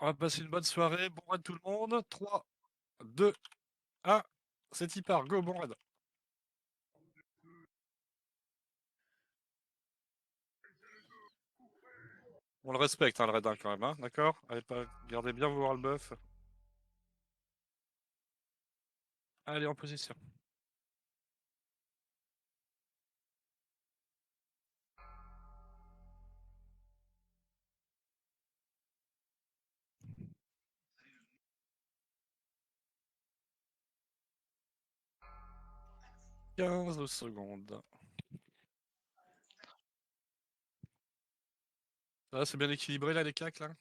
On va passer une bonne soirée. Bon raid tout le monde. 3, 2, 1. C'est y part. Go, bon raid. On le respecte, hein, le raid 1 quand même, hein, d'accord? Allez, gardez bien vos le buff. Allez, en position. « 15 secondes. Ça va, c'est bien équilibré là, les cacs là?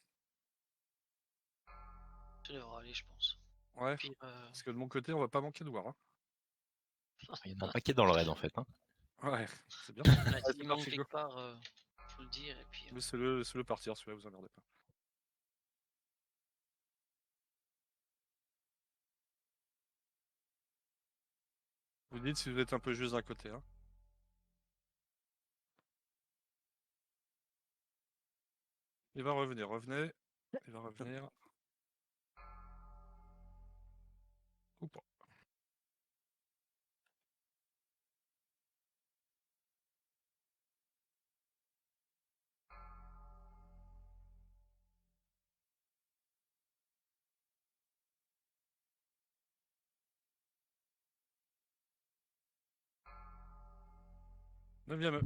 Ça devrait aller, je pense. Ouais. Puis, Parce que de mon côté, on va pas manquer de voir. Hein. Il y en a un paquet dans le raid en fait. Hein. Ouais, c'est bien. voilà, Allez, s'il c'est manque parti, go. quelque part, faut le dire, et puis... Laissez-le partir, celui-là, vous emmerdez pas. Vous dites si vous êtes un peu juste d'un côté. Hein. Il va revenir, revenez. Il va revenir. Ou pas. Neuvième.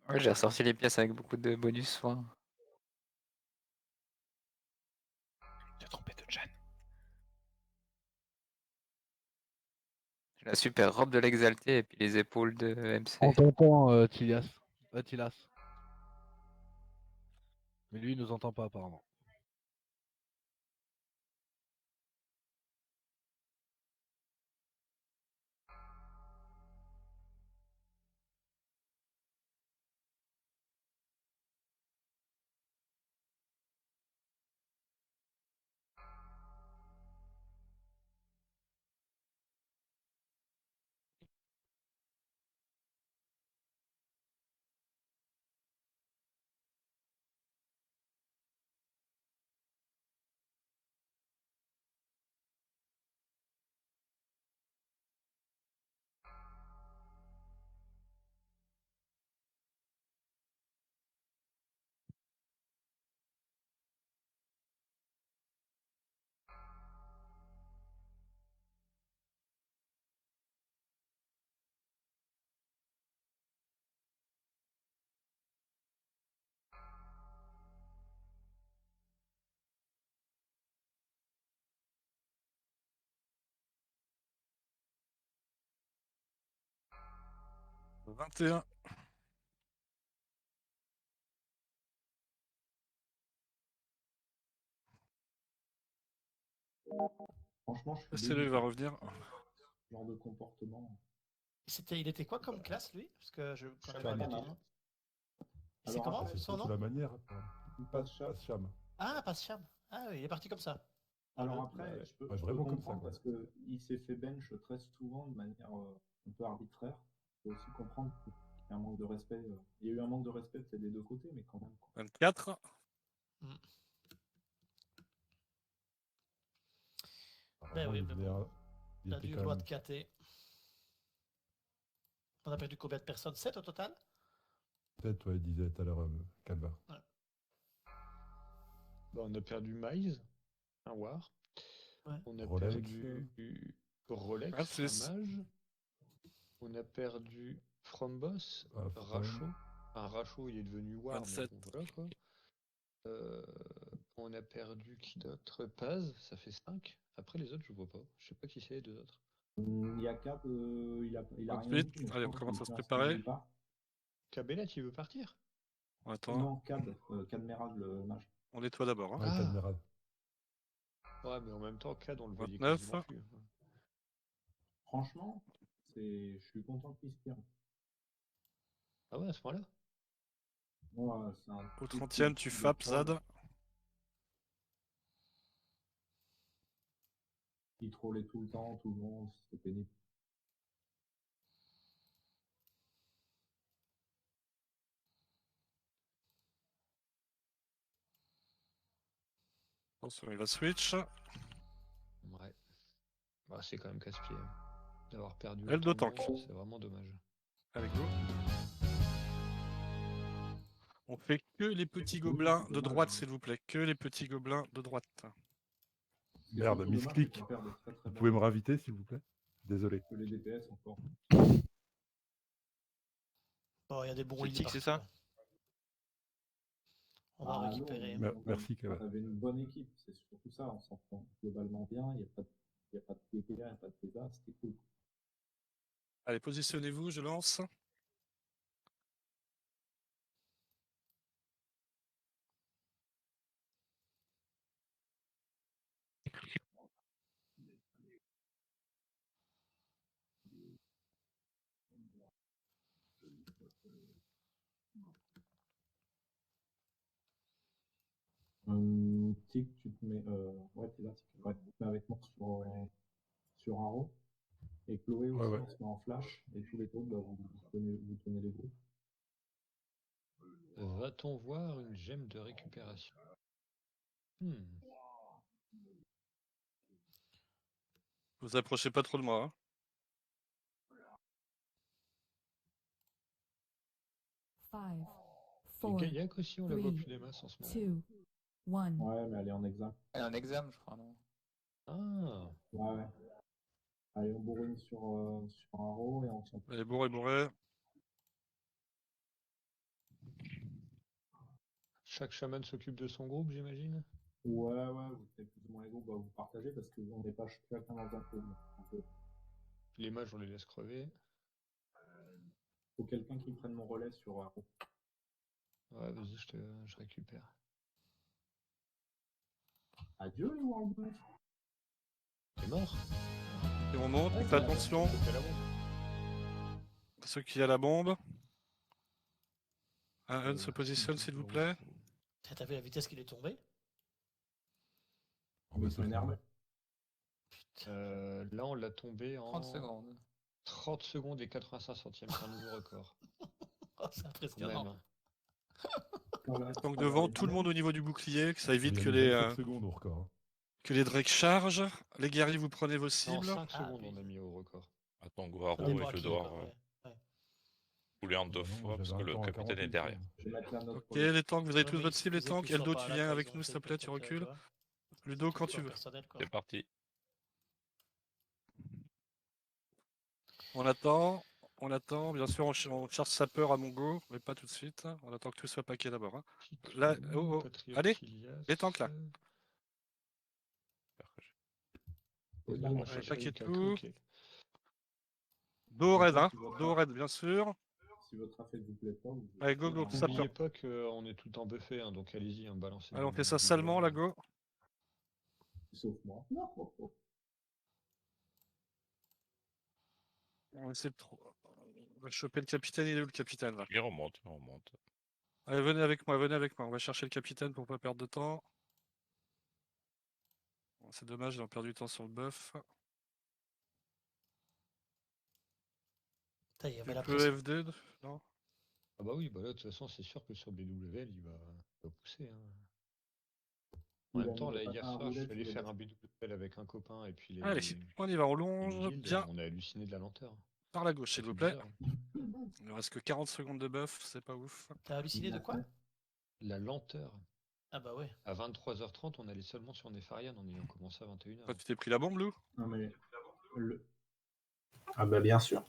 Ouais, j'ai ressorti les pièces avec beaucoup de bonus soin. J'ai trompé de Jan. J'ai la super robe de l'exalté et puis les épaules de MC. On t'entend, Tilas. Tilas. Mais lui, il nous entend pas apparemment. « 21. » Franchement, je suis Laissez-le, il va revenir. ce genre de comportement. Il était quoi comme classe, lui? Parce que je connais pas Chaman. du tout. C'est Alors, comment après, C'est son surtout nom? la manière. Pas Pas Cham. Ah, Pascham. Ah oui, il est parti comme ça. Alors Ouais, après, ouais. je peux, Ouais, je peux vraiment comme comprendre ça, parce qu'il s'est fait bench très souvent de manière un peu arbitraire. Je peux aussi comprendre qu'il y a un manque de respect. Il y a eu un manque de respect peut-être des deux côtés, mais quand même. Quoi. 24. Ben oui, il mais venait bon. à- il T'as était du quand droit même- de KT. On a perdu combien de personnes? 7 au total? Peut-être, ouais, il disait tout à l'heure, Calva. Ouais. On a perdu Miles, un War. Ouais. On a Rolex. perdu Rolex, 26. un mage. On a perdu Fromboss, Ah, Rachaud, Un Rachaud, il est devenu War, mais 27. bon, voilà quoi. On a perdu qui d'autre? Paz, ça fait 5. Après les autres, je vois pas. Je sais pas qui c'est les deux autres. Il y a Cap, il a rien Ensuite, dit. mais je allez, on pense commence qu'il à se fait un préparer. signe départ. Cabella, tu veux partir? On attend. Non, Cad Merad, le mage. On nettoie d'abord. Hein. Ouais, Ah. Cadmerade. Ouais, mais en même temps, Cad, on le voyait 29. quasiment plus. Franchement, je suis content qu'il se tire. Ah ouais, à ce point-là? Moi, c'est un Au petit 30e, coup tu de fapes troll. Zad. Il trollait tout le temps, tout le monde, c'était pénible. Attention, il va switch. Ouais. Bah, c'est quand même casse-pied. D'avoir perdu Elle de autant de tank. monde, c'est vraiment dommage. Avec vous. On fait que les petits gobelins de droite, s'il vous plaît. Que les petits gobelins de droite. C'est Merde, surtout dommage misclick. qu'on perd de très, très Vous belles pouvez me choses, réinviter, s'il vous plaît? Désolé. que les DPS encore. Bon, il y a des bons C'est leads qui que c'est partout, ça? là. On va Ah, récupérer. non, Merci, on Kava. avait une bonne équipe, c'est surtout ça, on s'entend globalement bien, il n'y a pas de PPA, il n'y a pas de PESA, c'était cool. Allez, positionnez-vous, je lance. Tic, tu te mets. Ouais, t'es là, Tic. Ouais, tu te mets avec moi sur Arrow. Et Chloé aussi, Ouais. on se met en flash. Et tous les autres, bah, vous tenez les groupes. Va-t-on voir une gemme de récupération? Vous approchez pas trop de moi. Hein. Et Gaillac aussi, on la voit plus des masses en ce moment. Ouais, mais elle est en examen. Elle est en examen, je crois, non? Ah, Ouais. Allez, on bourrine sur Arrow et on tient. Allez, bourré, bourré. chaque chaman s'occupe de son groupe, j'imagine? Ouais, vous tenez plus ou moins les groupes, bah, vous partagez parce qu'on n'est pas chacun dans un pôle. Les mages, on les laisse crever. Faut quelqu'un qui prenne mon relais sur Arrow. Ouais, vas-y, je récupère. Adieu les Warblers. T'es mort? Et on monte, faites attention. C'était la bombe. Ceux qui a la bombe. Un se positionne, s'il vous plaît. T'as vu la vitesse qu'il est tombé? On va se énervé. Là, on l'a tombé en 30 secondes. 30 secondes et 85 centièmes. C'est un nouveau record. Oh, c'est Quand impressionnant. même. Donc devant, tout le monde au niveau du bouclier, que ça évite Il y a que mis les, 27 secondes au record. Hein. que les drakes chargent. Les guerriers, vous prenez vos Non, cibles. 5 Ah, secondes, oui. on a mis au record. Attends, Ça Guaro, dépend à et je qui, dois quoi, ouais. couler en deux Non, fois parce que j'avais un le temps à capitaine est 48 derrière. secondes. Je vais mettre la note. Ok, les tanks, vous avez Ouais, tous mais votre cible, les ils tanks. écoutent Eldo, pas tu là, viens quoi, avec ils ont nous, fait s'il te plaît, tu peut-être, recules. vois. Ludo, quand C'est tu veux. personnel, quoi. C'est parti. On attend. Bien sûr, on charge sa peur à mon go, mais pas tout de suite. On attend que tout soit paqué d'abord. Hein. Là, oh, allez, les tanks là. Allez, paquet de tout. Dos raid, hein. Dos raid, bien sûr. Si votre affaire vous plaît pas, vous. Allez, go, go, ça N'oubliez peur. pas qu'on est tout le temps buffé, hein, donc allez-y, balancez. Allez, on fait ça salement, là, go. Sauf moi. Non. On essaie de trop. On va choper le capitaine, il est où le capitaine là? Il remonte, il remonte. Allez, venez avec moi, on va chercher le capitaine pour pas perdre de temps. Bon, c'est dommage, on perd du temps sur le buff. Putain, il y avait Un la peu pression. FD, non? Ah bah oui, bah là, de toute façon, c'est sûr que sur BWL, il va pousser. Hein. En même temps, là, hier soir, je suis allé faire un BWL avec un copain et puis les. Allez, on y va, on les longe, guildes, bien. on a halluciné de la lenteur. Par la gauche, s'il C'est vous plaît. bizarre. Il ne reste que 40 secondes de buff, c'est pas ouf. T'as halluciné de quoi? La lenteur. Ah bah ouais. À 23h30, on allait seulement sur Nefarian en ayant commencé à 21h. Toi, tu t'es pris la bombe, Lou? Non mais. Ah bah bien sûr.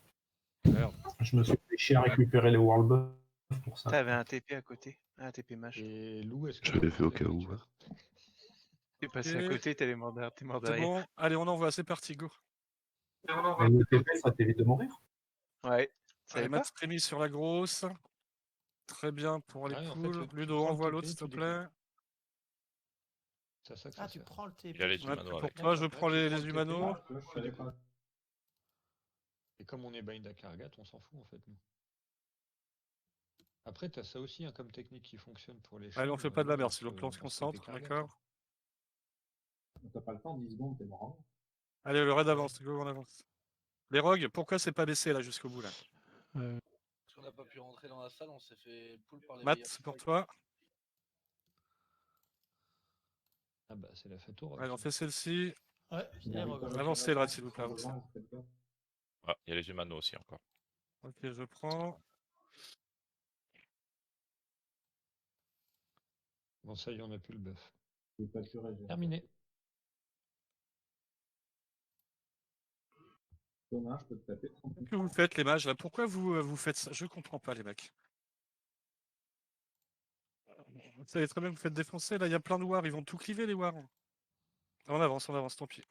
Merde. Je me suis fait chier à récupérer les World. pour ça. T'avais un TP à côté, un TP mâche. Et Lou, est-ce que Je l'ai fait au cas où. T'es passé à Ok. côté, t'es mort C'est derrière. bon, allez, on envoie, c'est parti, go. Mais le TP, ça t'évite de mourir. Ouais, Allez, savais pas. mettre Rémi sur la grosse. Très bien pour les Ah oui, en fait, poules. tu Ludo, prends le envoie TP, l'autre, s'il te tu plaît. découpes. C'est à ça que ça Ah, tu sert. prends le TP. Il a les Ouais, humanoïdes pour avec. toi, je D'accord. prends Ouais, tu les prends le TP, humano. Ah, je savais pas. Et comme on est bind à Kargat, on s'en fout en fait. Nous. Après, t'as ça aussi hein, comme technique qui fonctionne pour les Allez, on champs. fait pas de la merde, Nous, s'il vous plaît, on se TP concentre, Kargat, d'accord. T'as pas le temps, 10 secondes, t'es mort. Allez, le raid avance, go, on avance. Les rogues, pourquoi c'est pas baissé là jusqu'au bout là? Parce qu'on n'a pas pu rentrer dans la salle, on s'est fait pull par les Matt, meilleurs c'est pour strikes. toi. Ah bah c'est la fête au rock. Allez, on ça. fait celle-ci. Ouais, c'est les rogues. Avancez le raid, s'il vous plaît, avancez. Ah, il y a les humanos aussi encore. Ok, je prends. Bon ça y est, on a plus le buff. Pas curé, Terminé. Thomas, je peux te taper. Qu'est-ce que vous faites, les mages là? Pourquoi vous faites ça? Je comprends pas, les mecs. Vous savez très bien que vous faites défoncer, là, il y a plein de wars, ils vont tout cliver, les wars. On avance, tant pis.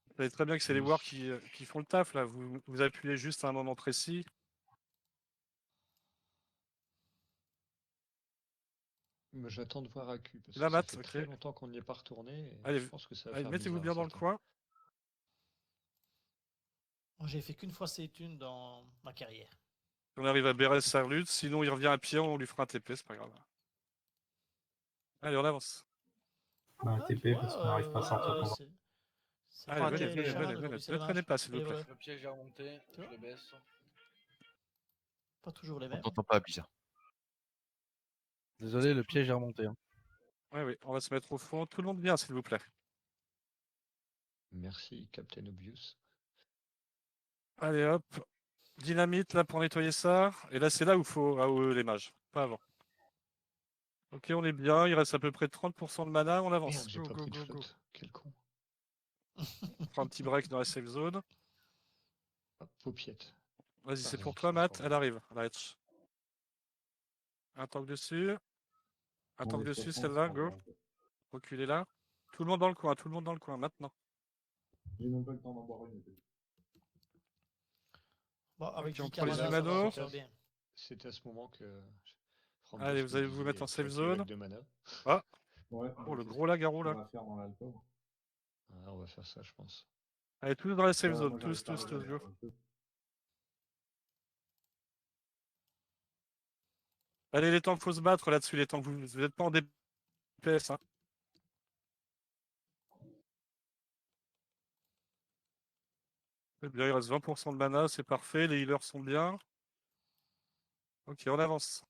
Vous savez très bien que c'est les wars qui font le taf, là. Vous appuyez juste à un moment précis. Mais j'attends de voir AQ parce La que mat, ça fait ok. très longtemps qu'on n'y est pas retourné. Et Allez, je pense que ça va allez, faire mettez-vous bizarre bien à dans le certains. coin. Moi, j'ai fait qu'une fois ces thunes dans ma carrière. On arrive à Bérez sa lutte, sinon il revient à pied, on lui fera un TP, c'est pas grave. Allez, on avance. Un Ah, TP tu vois, parce qu'on n'arrive pas à sortir ton c'est Allez, pas venez, les venez, chamans venez, de venez. Gobi Ne traînez pas, s'il vous plaît. Le piège est remonté, Tu je vois le baisse. Pas toujours les On mêmes. t'entend pas, bizarre. Désolé, le piège est remonté. Hein. Oui, on va se mettre au fond. Tout le monde vient, s'il vous plaît. Merci Captain Obvious. Allez, hop. Dynamite, là, pour nettoyer ça. Et là, c'est là où il faut les mages, pas avant. Ok, on est bien. Il reste à peu près 30% de mana. On avance. Merde, j'ai Go, pas go, pris de go, go. flotte. Quel con. On prend un petit break dans la safe zone. Ah, paupiette. Vas-y, c'est pour Parasites, toi, Matt. transformés. Elle arrive. La hedge. Un tank dessus. Un tank dessus, celle-là. Go. Reculez là. Tout le monde dans le coin. Tout le monde dans le coin. Maintenant. J'ai même pas le temps d'en boire une. Bon, avec Ok, on 10 prend les Kamana, ça va, humanos. ça va bien. C'est à ce moment que Frambos Allez, me vous allez vous disait, mettre en safe 3 zone. kilomètres de mana. Ah. Ouais, Oh, le gros lagaro là. On va faire dans l'alcôve. Ah, on va faire ça, je pense. Allez, tous dans la safe zone. Moi, Tous, j'arrive pas à go. revenir. Allez, les tanks, faut se battre là-dessus. Les tanks, vous n'êtes pas en DPS. Hein. C'est bien, il reste 20% de mana, c'est parfait. Les healers sont bien. Ok, on avance.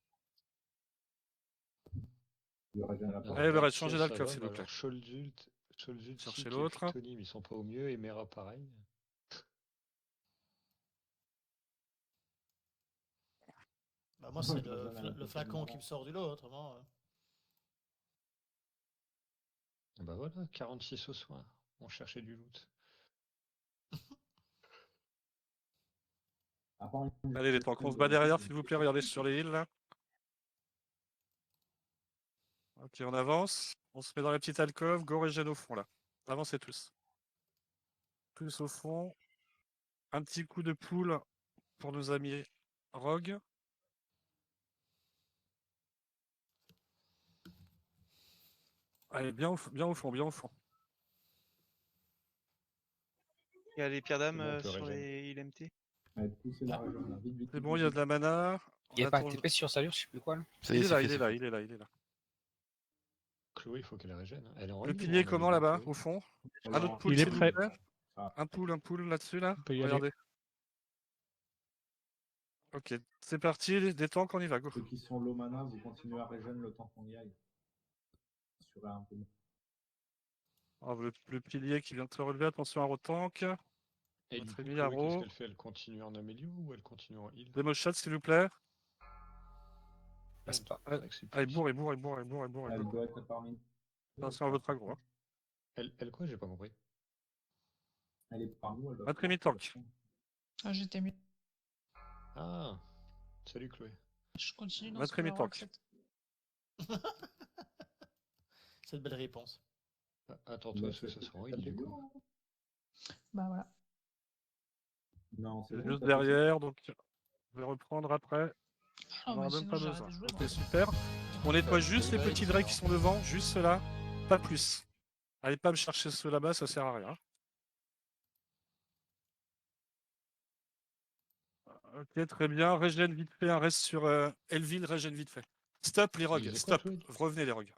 Allez, Alors, changez ça d'alcove, va, s'il mais vous plaît. alors Sholzult, Cherchez Sik et l'autre. Phytonim, ils sont pas au mieux, et Mera pareil. Bah, moi, c'est le flacon qui me sort du lot, autrement. Bah voilà, 46 au soir. On cherchait du loot. Allez, les tanks, on se bat derrière, s'il vous plaît. Regardez sur les heals, là. Ok, on avance. On se met dans la petite alcôve. Go régène au fond, là. Avancez tous. Tous au fond. Un petit coup de poule pour nos amis Rogue. Allez, bien au fond, bien au fond, bien au fond. Il y a les pierres d'âme C'est bon, on peut sur régène. les ILMT. C'est bon, il y a de la mana. Il n'y a pas un TP sur Salur, je sais plus quoi là. Il est là, il est là. Chloé, il faut qu'elle régène. Hein. Elle est en Le ligne, pilier on comment avait là-bas, Chloé. au fond? Un autre pool, Il est s'il vous prêt. plaît. Un pool là-dessus, là. peut y aller. Regardez. Ok, c'est parti, des tanks, on y va, go. Ceux qui sont low mana, vous continuez à régène le temps qu'on y aille. Assurez un peu. Alors, le pilier qui vient de se relever, attention à Rotank. Et du Notre coup, ami Chloé, qu'est-ce Haro. qu'elle fait? Elle continue en Amélio ou elle continue en heal? Demo shot, s'il vous plaît. Passe pas. C'est vrai que c'est Allez, plus- bourre. Elle doit être parmi nous. Attention à votre aggro. Hein. Elle quoi? J'ai pas compris. Elle est parmi nous. Elle doit Notre ami tank. Ah, j'étais mis. Ah, salut Chloé. Je continue dans Votre ce ami tank. C'est une belle réponse. Ah, attends-toi à ce que ça soit Henri, du coup. Bah voilà. Non, c'est C'est bon, juste t'as fait ça. derrière, donc je vais reprendre après. Ah, On mais n'aura même sinon, pas j'arrête besoin. de jouer. Ok, moi. super. On nettoie juste les Ouais, petits drakes qui excellent. sont devant, juste ceux-là, pas plus. Allez pas me chercher ceux là-bas, ça sert à rien. Ok, très bien. Régène vite fait, un reste sur Elville, régène vite fait. Stop les Tu rogues, disais quoi, stop. Chloé? Revenez les rogues.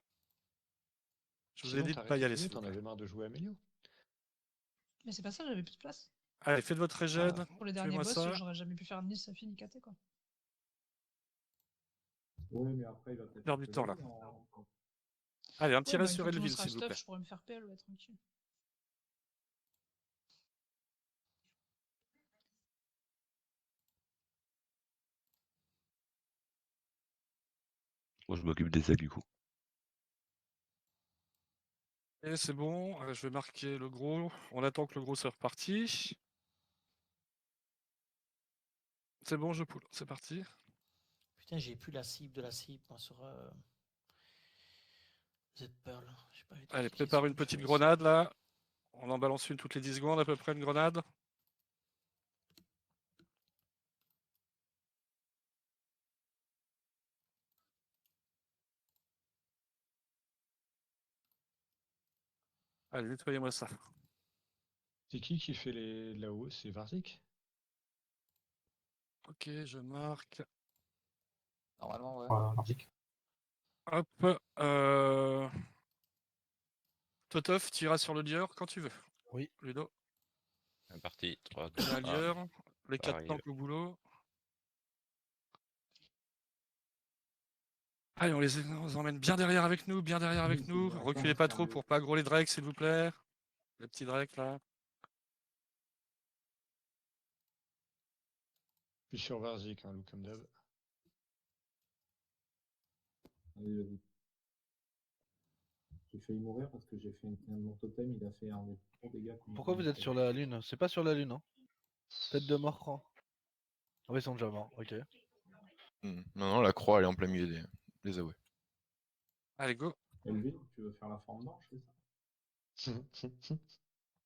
Je vous ai Sinon, dit de t'as pas y arrêté de aller, jouer, s'il vous t'en plaît. avais marre de jouer à Mélio. Mais c'est pas ça, j'avais plus de place. Allez, faites votre régène. Pour les derniers Tuez-moi boss, ça. j'aurais jamais pu faire ni Safi ni KT quoi. Ouais, mais après, il va peut-être Perdre du temps, là. en- Allez, un petit Ouais, bah, reste une sur fois que tout le monde Elville, sera s'il vous stuff, plaît. je pourrais me faire PL, ouais, tranquille. Moi, je m'occupe des sacs du coup. Et c'est bon, je vais marquer le gros. On attend que le gros soit reparti. C'est bon, je poule. C'est parti. Putain, j'ai plus la cible de la cible, moi, sur Z-Pearl. J'ai pas envie de Allez, cliquer prépare sur une autre petite chose. grenade, là. On en balance une toutes les 10 secondes, à peu près, une grenade. Allez, nettoyez-moi ça. C'est qui fait les là-haut? C'est Varzik? Ok, je marque. Normalement, ouais. Hop. Totov, tu iras sur le lieur quand tu veux. Oui. Ludo. C'est parti. 3, 2, La 1. lieur. Les 4 arrive. tanks au boulot. Allez, on les emmène bien derrière avec nous, bien derrière avec nous. Reculez pas trop pour pas gros les drakes, s'il vous plaît. Les petits drakes, là. Je suis sur Varzik, hein, Lou comme d'hab. Allez, vas-y. J'ai failli mourir parce que j'ai fait mon totem, il a fait un des gros dégâts. Pourquoi vous êtes sur la lune? C'est pas sur la lune, hein? Tête de mort, croix. Ah oui, ils sont déjà morts, ok. Non, non, la croix, elle est en plein milieu des AOE. Allez, go. Elville, tu veux faire la forme blanche, c'est ça?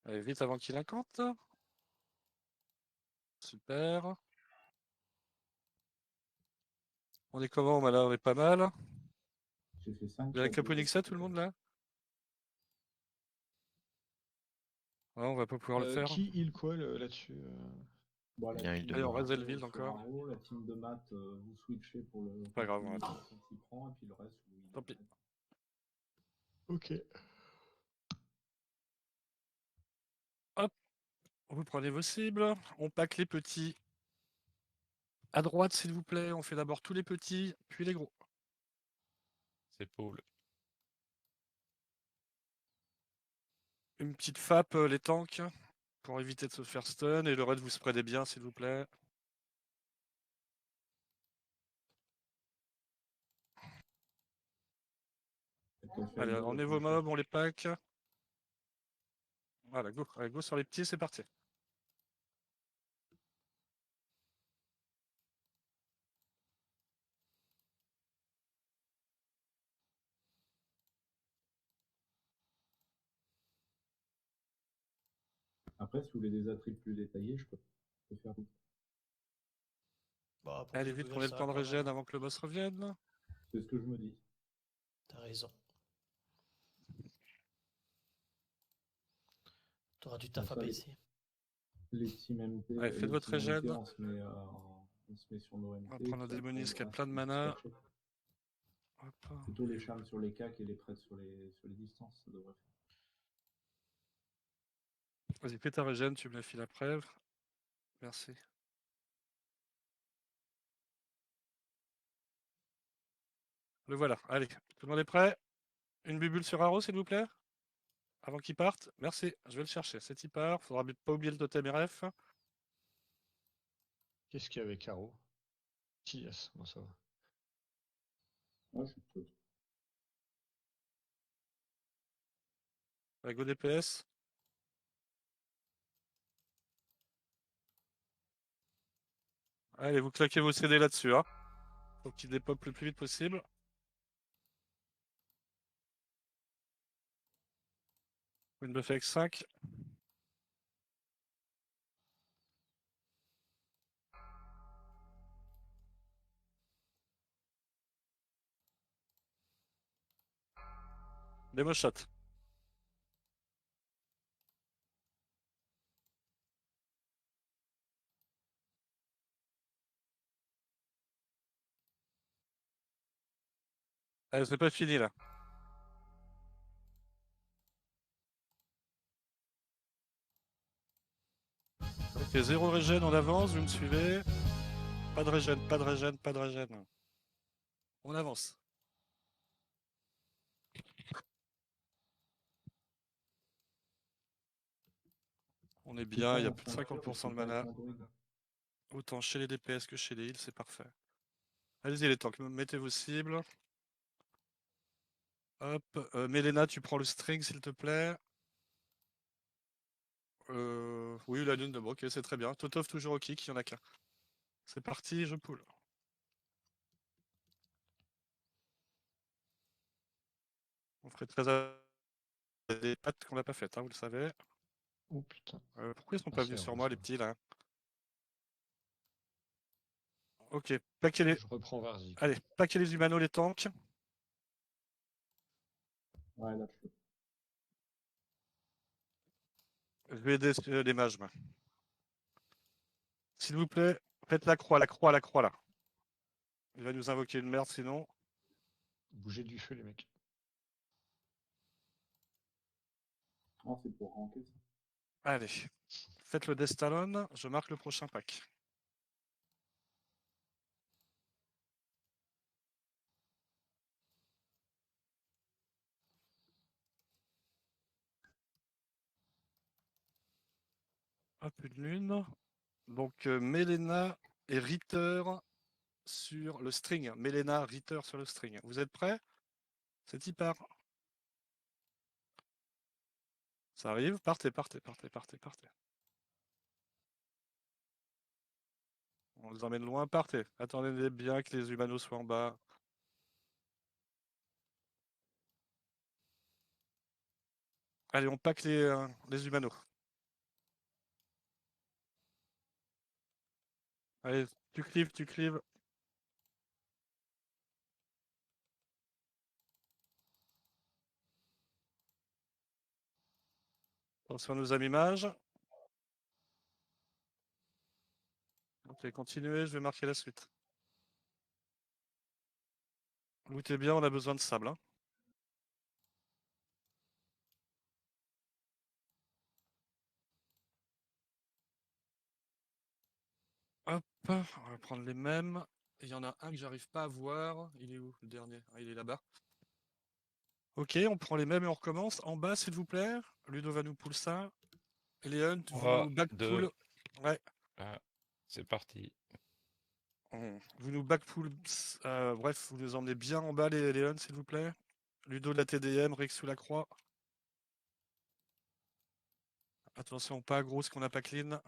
Allez, vite avant qu'il incante. Super. On est comment? Là, on est pas mal. J'ai fait 5 Vous avez Caponixa, tout le monde, là? Ouais, on va pas pouvoir le faire. Qui heal quoi là-dessus Bon, la Bien, il team Allez, on reste Maro Elville encore. sera en haut, la team de maths, vous switchez pour le. Pas grave, pour on le- attend. quand il prend, et puis le reste, vous. Tant pis. Ok. Hop, vous prenez vos cibles. On pack les petits. À droite, s'il vous plaît. On fait d'abord tous les petits, puis les gros. C'est Paul. Une petite FAP, les tanks, pour éviter de se faire stun. Et le reste, vous spreadez bien, s'il vous plaît. Allez, emmenez vos mobs, on les pack. Voilà, go. Allez, go sur les petits, c'est parti. Après, si vous voulez des attributs plus détaillés, je peux faire. Bah, pour Allez, WL, vite, prenez le ça temps de va quand régène même. avant que le boss revienne. C'est ce que je me dis. T'as raison. T'auras du taf à Ça, baisser. Les team MT. Allez, faites les votre team MT, régène. on se met sur nos MT. On va prendre un puis après, démoniste le qui a reste, plein de on mana. dispatche. Hop. Plutôt les charmes sur les cacs et les prêtres sur les distances, ça devrait faire. Vas-y, fais ta régène, tu me la files après. Merci. Le voilà. Allez, tout le monde est prêt? Une bubule sur Arrow, s'il vous plaît? Avant qu'il parte. Merci, je vais le chercher. C'est il part. Faudra pas oublier le totem RF. Qu'est-ce qu'il y a avec Caro? Yes, bon, ça va. Ouais, je suis plutôt. Allez, go DPS. Allez, vous claquez vos CD là-dessus. Hein. Faut qu'ils dépopent le plus vite possible. Une buff avec 5. Demo shot. Allez, c'est pas fini là. Ok, 0 régène, on avance, vous me suivez. Pas de régène, pas de régène, pas de régène. On avance. On est bien, il y a plus de 50% de mana. Autant chez les DPS que chez les heals, c'est parfait. Allez-y les tanks, mettez vos cibles. Hop, Melena, tu prends le string s'il te plaît. Oui, la lune de ok, c'est très bien. Totov toujours au kick, il y en a qu'un. C'est parti, je pull. On ferait très des pattes qu'on n'a pas faites, hein, vous le savez. Oh putain. Pourquoi ils sont Ah, pas c'est venus sur rouge, moi, ça. les petits là? Ok, paquez les. Je reprends Varzik. Allez, paquez les humanos, les tanks. Ouais, là, je peux. Je vais aider les mages. moi. S'il vous plaît, faites la croix, la croix, la croix là. Il va nous invoquer une merde sinon. Bougez du feu, les mecs. Ah, c'est pour ranker ça. Allez, faites le Destalon, je marque le prochain pack. Hop, une lune. Donc Melena et Ritter sur le string. Melena, Ritter sur le string. Vous êtes prêts? C'est y part. Ça arrive, partez, partez, partez, partez, partez. On les emmène loin, partez. Attendez bien que les humanos soient en bas. Allez, on pack les humanos. Allez, tu clives, tu clives. Attention à nos amis mages. Ok, continuez, je vais marquer la suite. Lootez bien, on a besoin de sable. Hein. Hop, on va prendre les mêmes. Il y en a un que j'arrive pas à voir. Il est où le dernier? Ah, il est là-bas. Ok, on prend les mêmes et on recommence. En bas, s'il vous plaît. Ludo va nous pull ça. Léon, vous 3, nous backpull. 2, Ouais. c'est parti. Vous nous backpull. Bref, vous nous emmenez bien en bas, les Léon, s'il vous plaît. Ludo de la TDM, Rex sous la croix. Attention, pas gros, ce qu'on n'a pas clean.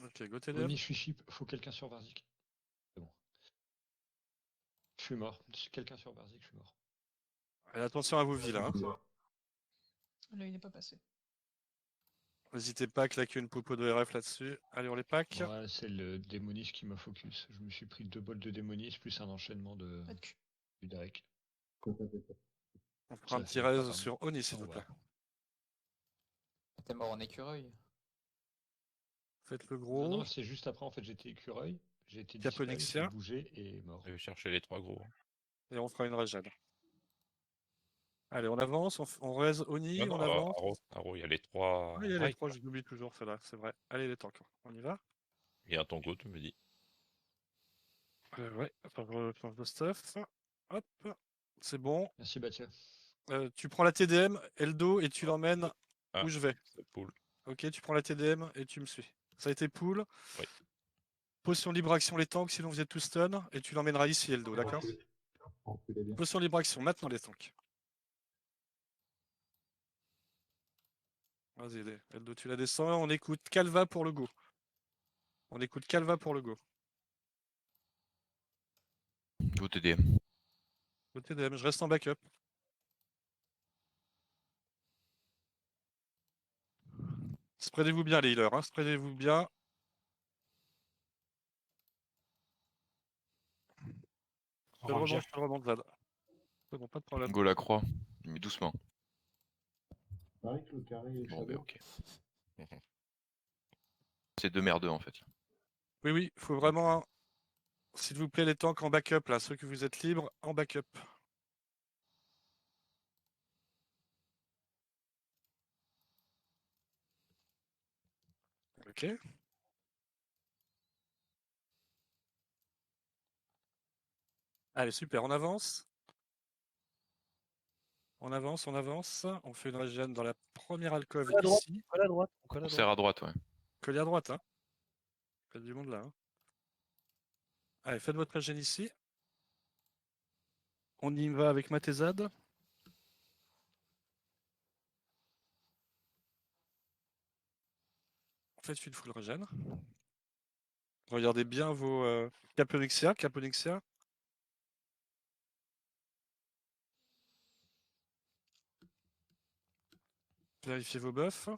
Ok, go TDM. Oni, je suis chip. Faut quelqu'un sur Varzik. C'est bon. Je suis mort. Quelqu'un sur Varzik, je suis mort. Et attention à vos villes. Hein. Là, il n'est pas passé. N'hésitez pas à claquer une popo de RF là-dessus. Allez, on les pack. Ouais, c'est le démonis qui m'a focus. Je me suis pris 2 bols de démonis plus un enchaînement de Pas de cul. du Derek. On fera un Ça petit fait raise pas sur Oni, s'il vous plaît. T'es mort en écureuil. Faites le Non, gros. non, c'est juste après, en fait, j'étais écureuil. J'ai été Caponixia. disparu, j'ai bougé et mort. Je vais chercher les 3 gros. Et on fera une régène. Allez, on avance, on raise Oni, Non, on non, avance. Aro, il y a les 3. Ah, il y a les trois, je l'oublie toujours, celle-là, c'est vrai. Allez, les tanks, on y va? Il y a un Tongo, tu me dis. Ouais, enfin, je change de stuff. Hop, c'est bon. Merci, Batia. Tu prends la TDM, Eldo, et tu l'emmènes où je vais. C'est pool. Ok, tu prends la TDM et tu me suis. Ça a été pool. Oui. Potion libre action les tanks, sinon vous êtes tous stun, et tu l'emmèneras ici, Eldo, d'accord? Potion libre action, maintenant les tanks. Vas-y, Eldo, tu la descends. On écoute Calva pour le go. On écoute Calva pour le go. Go TDM. Go TDM, je reste en backup. Spreadez-vous bien, les healers. Hein. Spreadez-vous bien. Je le remonte, Vlad. C'est bon, pas de problème. Go la croix, mais doucement. Pareil que le carré et Bon, ben Shadow. ok. C'est deux merdeux en fait. Oui, oui, il faut vraiment, s'il vous plaît, les tanks en backup, là, ceux que vous êtes libres, en backup. Ok. Allez, super, on avance. On avance, on avance. On fait une régène dans la première alcôve À droite, ici. on colle à droite. On serre à droite, ouais. Collez à droite, hein. Faites du monde là. Hein. Allez, faites votre régène ici. On y va avec Matezad. Faites une full régène. Regardez bien vos Caponixia. Vérifiez vos buffs.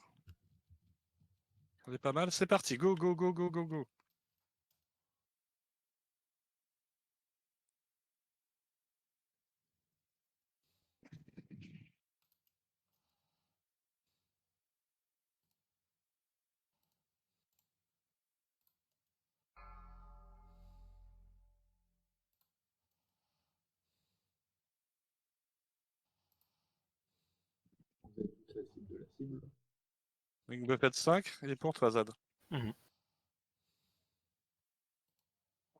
On est pas mal. C'est parti. Go, go, go, go, go, go. Vous avez toute la cible de la cible. Wing Buffet 5, il est pour toi, Zad. On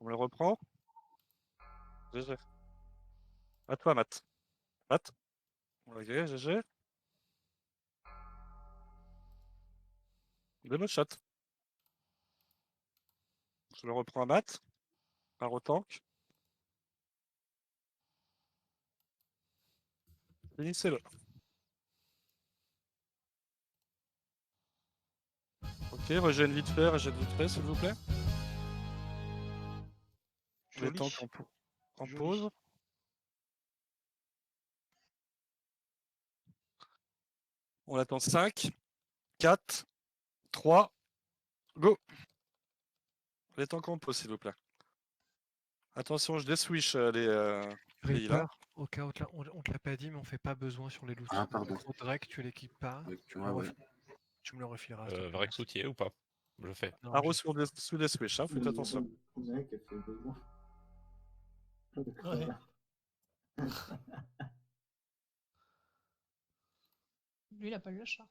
le reprend. GG. À toi, Matt. Matt. Ok, GG. Demo shot. Je le reprends à Matt. Par au tank. Finissez-le. Ok, régène vite fait, s'il vous plaît. Les Joli. tanks en Joli. pause. On attend 5, 4, 3, go. Les tanks en pause, s'il vous plaît. Attention, je déswitch les healers. Reaper, au cas où on te l'a pas dit, mais on fait pas besoin sur les loots. Ah, pardon. Donc, Drake, tu l'équipes pas. Tu me le refileras. s'il te plaît, Varec merci. soutier ou pas? Je le fais. Non, Arrow j'ai- sous des switch, hein, faites attention. Le mec a fait besoin. Ouais. Lui, il a pas eu l'achat.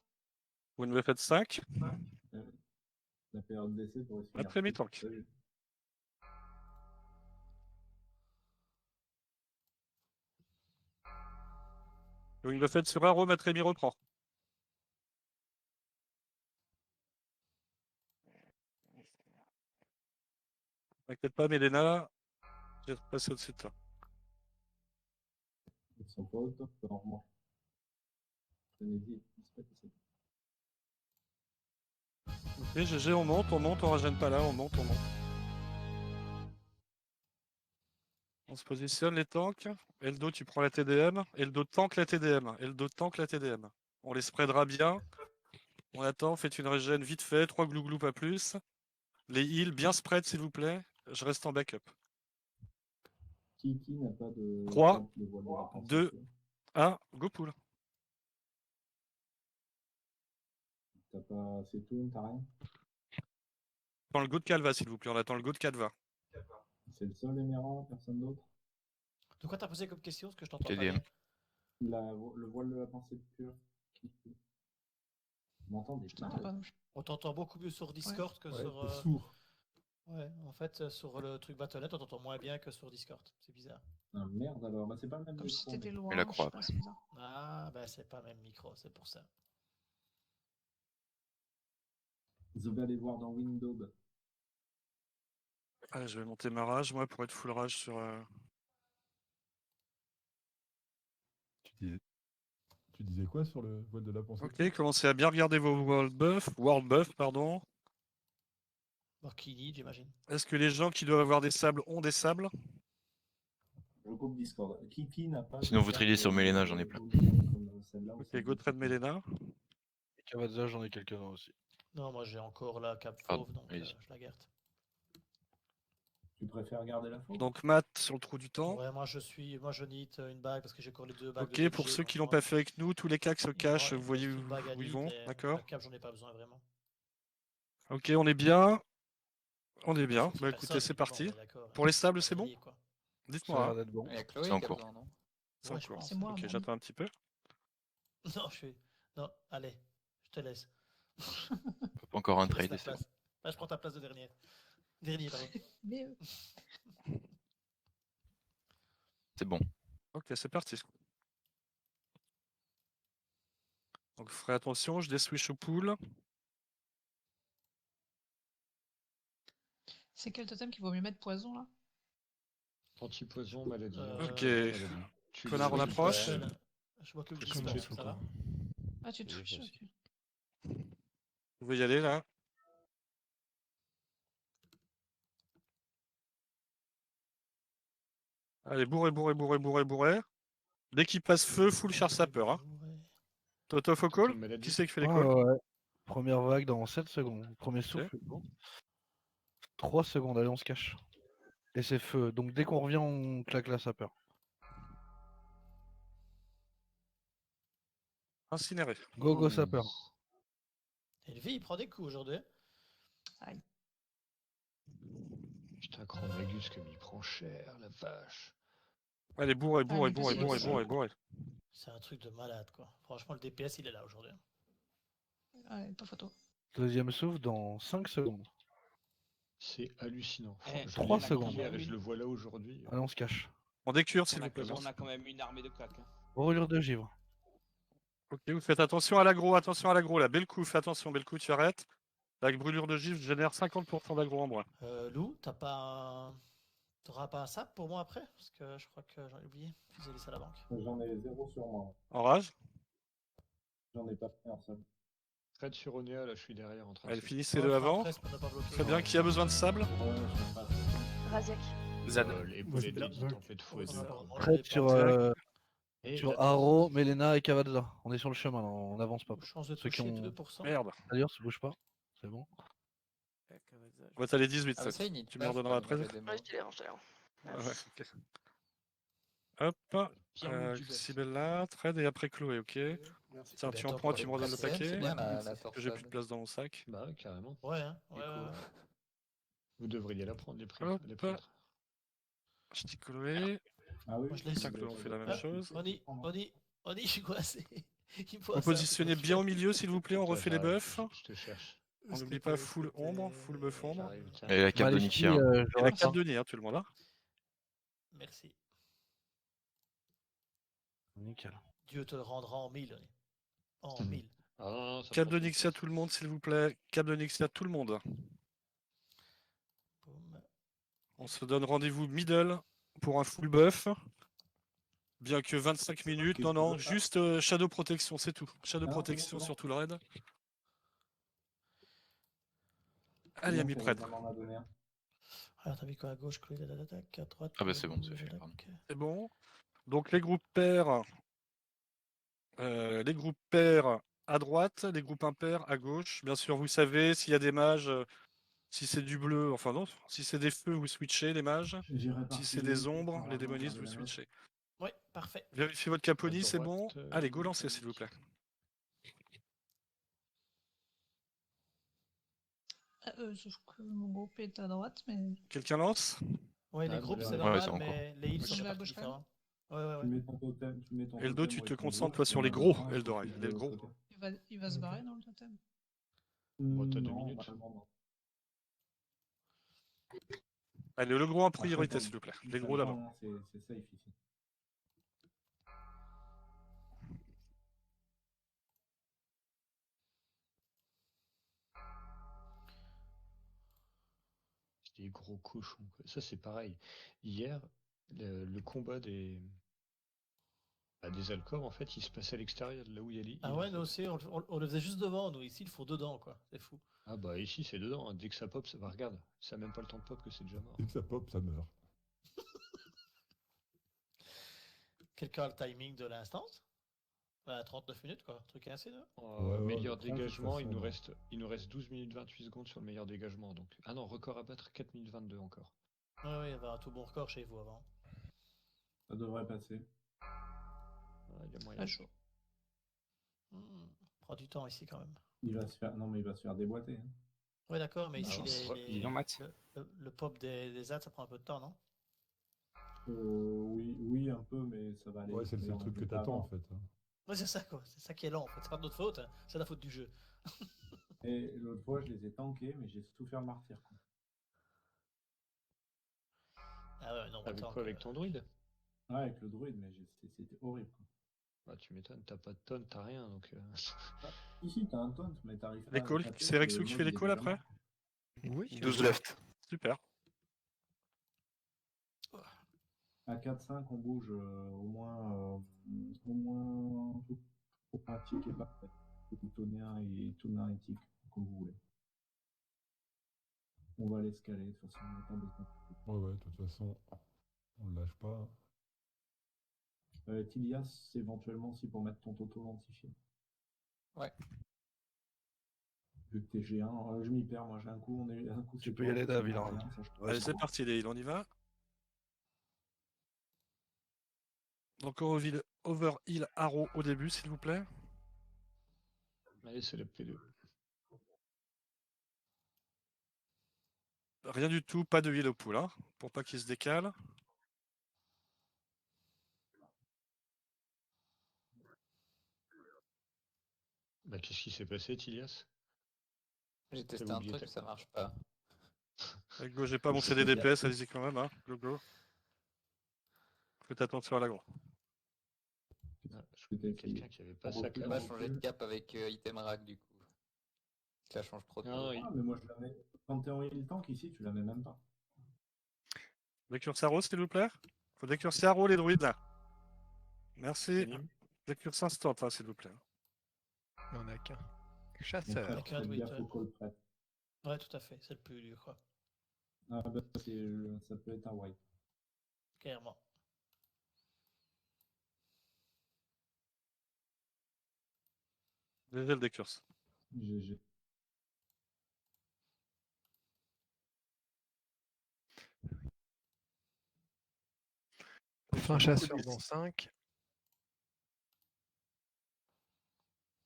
Vous me faites 5. La période d'essai pour essayer. Après mi-tank. Wing Buffet sur Arrow, Matt Rémy reprend. T'inquiète pas, Mélena. J'ai passé au-dessus de toi. Ils sont pas au top, normalement. Prenez-y, il se passe ici. Ok, GG, on monte, on régène pas là, on monte. On se positionne les tanks. Eldo, tu prends la TDM. Eldo tank la TDM. On les spreadera bien. On attend, faites une régène vite fait, 3 glouglou pas plus. Les heals bien spread s'il vous plaît. Je reste en backup. Qui n'a pas de. 3, de voile de la 2, 1, go pool. T'as pas assez tout, t'as rien. Attends le go de Calva s'il vous plaît, on attend le go de Calva. C'est le seul émérant, personne d'autre. De quoi t'as posé comme question? Parce que je t'entends pas TDM. bien. Le voile de la pensée pure. Vous m'entendez Je t'entends pas. On t'entend beaucoup mieux sur Discord que Ouais, sur. t'es sourd. Ouais, en fait, sur le truc Battle.net, on t'entend moins bien que sur Discord. C'est bizarre. Ah merde alors, bah c'est pas le même Comme si micro, t'étais mais- loin. Et la je sais croix pas, après. c'est bizarre. Ah, bah c'est pas le même micro, c'est pour ça. Je vais aller voir dans Windows. Allez, je vais monter ma rage moi pour être full rage sur. Tu Tu disais quoi sur le voile de la pensée? Ok, commencez à bien regarder vos world buff, pardon. Marquini, j'imagine. Est-ce que les gens qui doivent avoir des sables ont des sables? Je coupe Discord. Qui n'a pas Sinon, de vous carte triez sur Mélena, j'en ai plein. comme celle-là ou Ok, celle go de trade Melena. Et Cavazza, j'en ai quelques-uns aussi. Non, moi j'ai encore la cape Pardon, fauve, donc allez-y. je la garde. Tu préfères garder la fauve? Donc Matt sur le trou du temps. Ouais, moi je need une bague parce que j'ai encore les deux bagues Ok, de pour budget, ceux donc qui l'ont moi, pas fait avec nous, tous les cas qui se il me cachent, rend- vous il me voyez reste une bague à où ils need vont, et d'accord? la cape, j'en ai pas besoin vraiment. Ok, on est bien. On est bien. Sauf Bah si écoutez, personne, c'est évidemment, parti. on est d'accord, Pour les sables, on c'est bon? grille, quoi. Ça a Dites-moi. l'air Hein. d'être bon. Il y a Chloé C'est qui en a cours. besoin, non? C'est Ouais, en je cours. pense. C'est moi, Ok, même. j'attends un petit peu. Non, Non, allez, je te laisse. Encore un Je te laisse trade, la et c'est bon. place. Là, je prends ta place de dernier. Dernier, pardon. Mais C'est bon. Ok, c'est parti. Donc, ferez attention, je switch au pool. c'est quel totem qu'il vaut mieux mettre poison là? Anti-poison, maladie. Ok. maladie. Tu Connard, le- on tu approche. le- Je vois que le C'est distance, comme ça ça. va? Ah, tu Oui, touches, vas-y. ok. Vous pouvez y aller là. Allez, bourré, bourré, bourré, bourré, bourré. Dès qu'il passe feu, full char sapeur. Hein. Toto faut call? Totem maladie. Qui c'est qui fait les Ouais, calls? ouais. Première vague dans 7 secondes. Premier souffle, bon. 3 secondes, allez, on se cache. Et c'est feu. Donc dès qu'on revient, on claque la sapeur. Incinéré. Go, go, sapeur. Et le vie, il prend des coups aujourd'hui. Aïe. Putain, Grand Magus comme il prend cher, la vache. Allez, bourré, bourré, Allez, bourré, vas-y, bourré, vas-y. bourré, bourré. C'est un truc de malade, quoi. Franchement, le DPS, il est là aujourd'hui. Ouais, pas photo. Deuxième souffle dans 5 secondes. C'est hallucinant. Eh, Je 3 l'ai vu secondes. hier et je le vois là aujourd'hui. Allez, on se cache. On décure, s'il vous plaît. On a quand même une armée de claques. Hein. Brûlure de givre. Ok, vous faites attention à l'aggro, attention à l'aggro. Là, Belcou, fais attention, Belcou, tu arrêtes. La brûlure de givre génère 50% d'aggro en moins. Lou, t'auras pas un sap pour moi après? Parce que je crois que j'en ai oublié. Je vous ai laissé à la banque. J'en ai 0 sur moi. En rage? J'en ai pas pris un seul. Trade sur Onea, là je suis derrière en train de Elle se- finissez Ouais, le je ferai avant. presse pour ne pas bloquer. Très bien, qui a besoin de sable? Raziak. Zad. Et Moi, les j'ai pas- deux tempêtes fouet de là. Trade sur, Et sur la- Haro, Melena et Cavazza. On est sur le chemin, là, on n'avance pas. Chance de Ceux qui toucher ont- 2%. Merde. D'ailleurs, ça bouge pas. C'est bon. On va t'aller 18, Ah, mais ça. ça, il need Tu pas, me redonneras c'est pas après. une mauvaise démo. Ouais, je te les range, Ah ouais, ok. Hop. Pierre Loup du bœuf. Sibella, trade et après Chloé, ok. Tiens, tu en prends, tu me redonnes le C'est paquet. bien la Parce que j'ai plus de torsade. place dans mon sac. Bah ouais, carrément. Ouais, hein. Du Ouais, coup, ouais. Vous devriez la prendre, les Hop. prêtres. Je dis Chloé. Ah oui, Moi, je laisse. Tiens, Chloé, on fait la même Ah, chose. On y, je suis coincé. Il me faut un Vous sap, positionnez attention. bien au milieu, s'il vous plaît, on refait les J'arrive, buffs. Je te cherche. On S'il n'oublie te pas plaît, full s'il te ombre, plaît. full buff ombre. J'arrive, tiens. Et la cape de Maléfique, Nixia. je Et la reste cape de nez, hein, tout le monde. Hein. Merci. Nickel. Dieu te le rendra en 1000. En 1000. Ah non, non, ça Cap prend de son Nixia, temps. tout le monde, s'il vous plaît. Cap de Nixia, tout le monde. Boum. On se donne rendez-vous middle pour un full buff. Bien que 25 minutes. Non, non, juste Shadow Protection, c'est tout. Shadow Ah, Protection c'est bon. sur tout le raid. Allez, ami prêtre. On en a donné un. Alors, t'as mis quoi à gauche, Chloé, à droite? Ah bah c'est bon, c'est fait, pardon. C'est bon. Donc les groupes pairs. Les groupes pairs à droite, les groupes impairs à gauche. Bien sûr, vous savez, s'il y a des mages, si c'est du bleu, enfin non, si c'est des feux, vous switchez les mages. Si c'est des ombres, les démonistes, vous switchez. Ouais, parfait. Vérifiez votre caponie, À c'est droite, bon. Allez, go lancer, s'il vous plaît. Sauf que mon groupe est à droite, mais. Quelqu'un lance? Ouais, les Ah, groupes, bah, c'est ouais, normal, c'est en mais les heals Je sont vais à partis gauche quand différents. Ouais. Tu mets ton totem, tu mets ton Eldo, totem tu où te est ton concentres, groupe, toi, sur et les en gros, même temps, Eldorei, il faut les de gros. l'autre côté. Il va se barrer dans le totem. Bon, t'as 2 Non, minutes. normalement, non. Allez, le gros en Après, priorité, quand s'il vous plaît. il Les gros s'attend, d'abord. hein, c'est safe ici. C'est des gros cochons, quoi. Ça, c'est pareil. Hier, le combat des Bah, des Alcor, en fait, ils se passaient à l'extérieur de là où il y a les Ah îles, ouais, en nous fait. aussi, on le faisait juste devant, nous. Ici, il faut dedans, quoi. C'est fou. Ah bah ici c'est dedans, hein. Dès que ça pop, ça va, regarde, ça a même pas le temps de pop que c'est déjà mort. Dès que ça pop, ça meurt. Quelqu'un a le timing de l'instance? 39 minutes, quoi. Truc ainsi, là. Meilleur de toute dégagement, il façon, nous reste 12 minutes 28 secondes sur le meilleur dégagement. Donc... Ah non, record à battre, 4 minutes 22 encore. Ouais, il y avait un tout bon record chez vous avant. Ça devrait passer. Il y a moyen. Très chaud. Prend du temps ici, quand même. Il va se faire... Non, mais il va se faire déboîter. Hein. Ouais, d'accord, mais ici, Alors, le pop des ads, ça prend un peu de temps, non? Oui, un peu, mais ça va aller. Ouais, c'est le Mais seul on truc que peut pas t'attends en avoir. fait. Hein. Ouais, c'est ça, quoi. C'est ça qui est lent, en fait. C'est pas de notre faute, hein. C'est la faute du jeu. Et l'autre fois, je les ai tankés, mais j'ai souffert martyr. Quoi. Ah ouais, non, Avec autant quoi, que- avec ton druide? Ouais, avec le druide, mais c'était horrible. Quoi. Bah tu m'étonnes, t'as pas de tonne, t'as rien, donc... Ici, t'as un taunt, mais t'arrives pas Les à calls, le taper, c'est Rexou le qui mode, fait les il est calls déjà après? mort. Oui. 12 left. Super. À 4-5, on bouge au moins faut pas tick et pas tonnerre et tonnerre et tick, comme vous voulez. On va l'escaler, de toute façon, on n'a pas besoin. Ouais, de toute façon, on le lâche pas. Tilias, éventuellement aussi pour mettre ton toto lentifié. Ouais. Vu que t'es G1, je m'y perds, moi j'ai un coup, un coup Tu c'est peux y toi, aller, un coup, Dave, c'est il en moi, reste. ça, je Allez, trouve. c'est parti, les heals, on y va. Donc, over heal arrow au début, s'il vous plaît. Allez, c'est la P2. Rien du tout, pas de heal au pool, hein, pour pas qu'il se décale. Bah qu'est-ce qui s'est passé, Tilias? J'ai testé T'avais un oublié truc, ça marche pas. Go, j'ai pas monté des DPS, allez-y quand même, hein. Go. Faites attention à l'agro. Je connais quelqu'un qui avait pas sa On va changer de cap avec item rack du coup. Ça change trop de Non, Ah, mais moi je la mets. Quand t'es en heal tank ici, tu la mets même pas. Décurse arrow, s'il vous plaît. Faut décurser arrow, les druides, là. Merci. Décurse instant, hein, s'il vous plaît. On a qu'un. Donc, Chasseur. faites gaffe au call prep. Ouais, tout à fait. C'est le plus dur, quoi. Ah, bah, ça peut être un wipe. Clairement. GG le décurse. GG. Enfin, chasseur dans 5.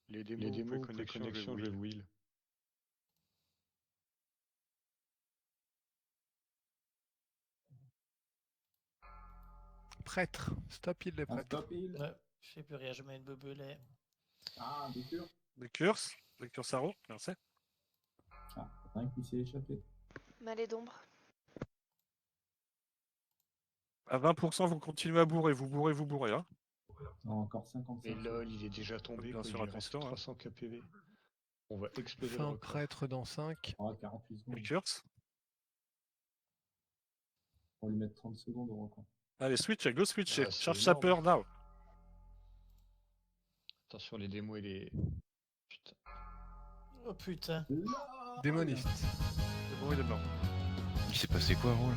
Les démos, connexion, je will. Prêtre. Stop il les prêtres. Stop heal. Ouais, je fais plus rien, je mets une bubule. Ah, décure. Décurse arrow, merci. Ah, un qui s'est échappé. Malais d'ombre. À 20%, vous continuez à bourrer, vous bourrez, hein. Non, encore 55. Et lol, il est déjà tombé, Bien quoi, sûr, il lui reste attention, hein. 300 KPV. On va exploser le Fin record. prêtre dans 5. Ah, 48 secondes. Décurse. On va lui mettre 30 secondes au record. Allez, switch, go switcher. Ah, c'est Charge énorme. sapeur now. Attention les démos et les... Putain. Oh putain. Démoniste. C'est bon, il est blanc. Il s'est passé quoi, Roule?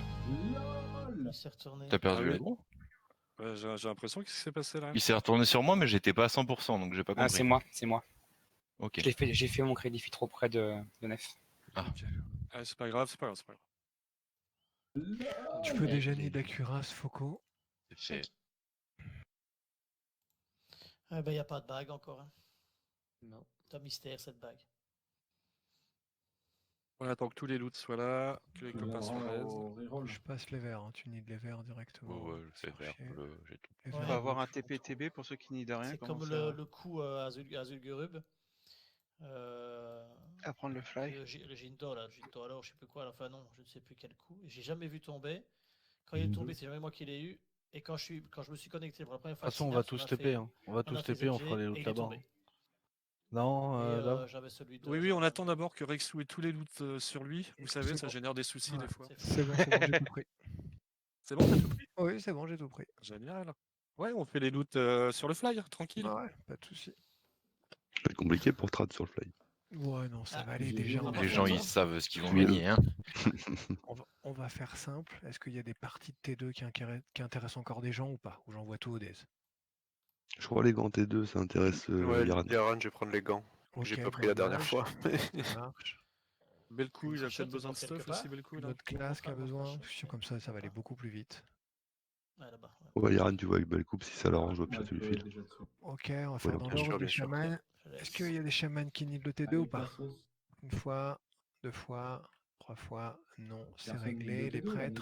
Il s'est retourné. T'as perdu Ah oui. l'agro? Ouais, j'ai l'impression qu'il s'est passé là. Il s'est retourné sur moi, mais j'étais pas à 100%, donc j'ai pas compris. Ah, c'est moi. Ok. J'ai fait mon crédit trop près de Nef. Ah. Allez, c'est pas grave. Tu peux déjeuner de la cuirasse, Foucault. Ah bah y a pas de bague encore. Hein. Non. C'est un mystère cette bague. On attend que tous les loots soient là, que les copains soient à l'aise. Je passe les verts, hein. Tu nids les verts directement. Ouais, je sais faire, j'ai tout. Les On verts, va avoir un je- TPTB pour ceux qui n'y de rien. C'est comme le coup à Zulgurub. À prendre le fly. Le Jinto là, Jinto alors je sais plus quoi, enfin non, je ne sais plus quel coup. J'ai jamais vu tomber. Quand il est tombé, c'est jamais moi qui l'ai eu. Et quand je me suis connecté pour la première De fois. toute façon, on va tous TP. Hein. On va tous TP, on fera les loots là-bas. Non, là. J'avais celui de. Oui, on attend d'abord que Rexou ait tous les loots sur lui. Vous savez, ça génère des soucis Ouais. des fois. C'est bon, j'ai tout pris. C'est bon, t'as tout pris? Oui, c'est bon, j'ai tout pris. Génial. Ouais, on fait les loots sur le fly, tranquille. Ouais, pas de soucis. Ça va être compliqué pour Trad sur le fly. Ouais, non, ça va aller j'ai déjà. vu, Les gens, ils savent ce qu'ils vont Oui, gagner. Hein. On va faire simple. Est-ce qu'il y a des parties de T2 qui intéressent encore des gens ou pas? Ou j'envoie tout au DES? Je crois les gants T2, ça intéresse Ouais, Yaran. Yaran, je vais prendre les gants. J'ai Ok, pas pris la dernière dommage. fois. Ça marche. Belcou, il a Shot, peut-être besoin de il porte stuff quelque aussi, part Belcou, là. Notre classe qui a Enfin, besoin. shot. Comme ça va aller beaucoup plus vite. Ouais, là-bas. Ouais. Ouais, Yaran, tu vois avec belle coupe, si ça l'arrange, au pire, tu lui Ouais, files. déjà dessus. Ok, on va faire donc, dans bien l'ordre sûr, des bien sûr. chamans. Je Est-ce laisse. qu'il y a des chamans qui need le T2 Allez, ou pas? Tassos. Une fois, deux fois, trois fois, non, c'est Personne réglé. need le Les T2, on prêtres. need